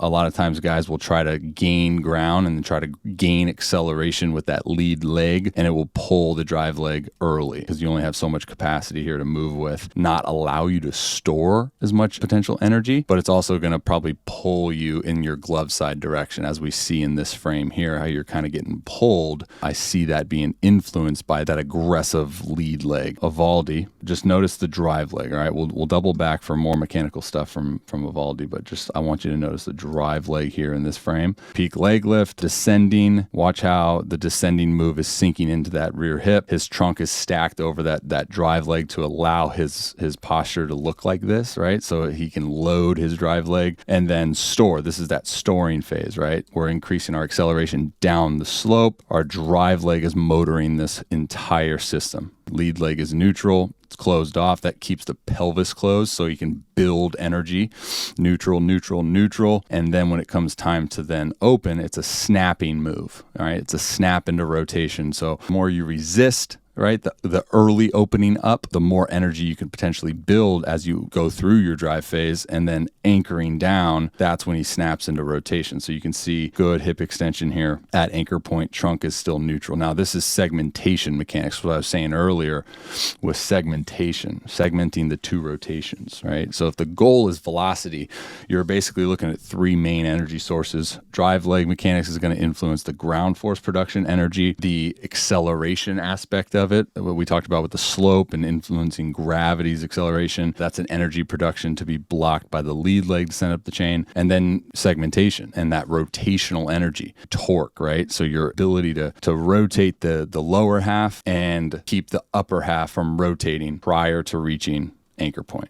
a lot of times guys will try to gain ground and try to gain acceleration with that lead leg, and it will pull the drive leg early because you only have so much capacity here to move with, not allow you to store as much potential energy, but it's also going to probably pull you in your glove side direction. As we see in this frame here, how you're kind of getting pulled, I see that being influenced by that aggressive lead leg. Eovaldi, just notice the drive leg, all right? We'll double back for more mechanical stuff from Eovaldi, but just I want you to notice the drive leg here in this frame. Peak leg lift, descending. Watch how the descending move is sinking into that rear hip. His trunk is stacked over that drive leg to allow his posture to look like this, right? So he can load his drive leg and then store. This is that storing phase, right? We're increasing our acceleration down the slope. Our drive leg is motoring this entire system. Lead leg is neutral. It's closed off. That keeps the pelvis closed so you can build energy. Neutral, neutral, neutral. And then when it comes time to then open, it's a snapping move. All right. It's a snap into rotation. So the more you resist, right, the early opening up, the more energy you can potentially build as you go through your drive phase, and then anchoring down, that's when he snaps into rotation. So you can see good hip extension here at anchor point. Trunk is still neutral. Now this is segmentation mechanics, what I was saying earlier with segmenting the two rotations, right? So if the goal is velocity, you're basically looking at three main energy sources. Drive leg mechanics is going to influence the ground force production energy, the acceleration aspect of it, what we talked about with the slope and influencing gravity's acceleration. That's an energy production to be blocked by the lead leg to send up the chain. And then segmentation and that rotational energy, torque, right? So your ability to rotate the lower half and keep the upper half from rotating prior to reaching anchor point.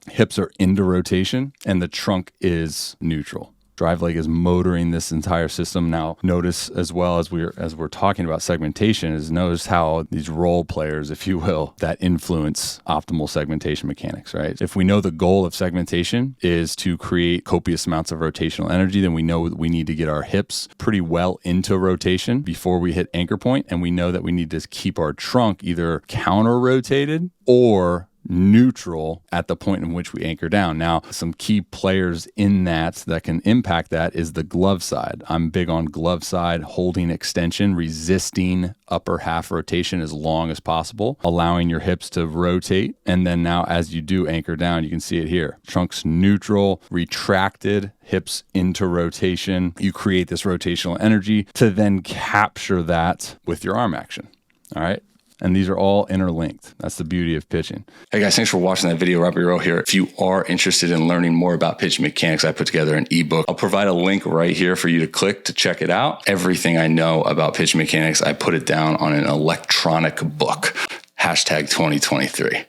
Hips are into rotation and the trunk is neutral. Drive leg is motoring this entire system. Now, notice as well as we're talking about segmentation, is notice how these role players, if you will, that influence optimal segmentation mechanics, right? If we know the goal of segmentation is to create copious amounts of rotational energy, then we know we need to get our hips pretty well into rotation before we hit anchor point, and we know that we need to keep our trunk either counter-rotated or neutral at the point in which we anchor down. Now, some key players in that can impact that is the glove side. I'm big on glove side, holding extension, resisting upper half rotation as long as possible, allowing your hips to rotate. And then now as you do anchor down, you can see it here. Trunk's neutral, retracted, hips into rotation. You create this rotational energy to then capture that with your arm action. All right. And these are all interlinked. That's the beauty of pitching. Hey guys, thanks for watching that video. Robby Rowe here. If you are interested in learning more about pitching mechanics, I put together an ebook. I'll provide a link right here for you to click to check it out. Everything I know about pitching mechanics, I put it down on an electronic book. #2023.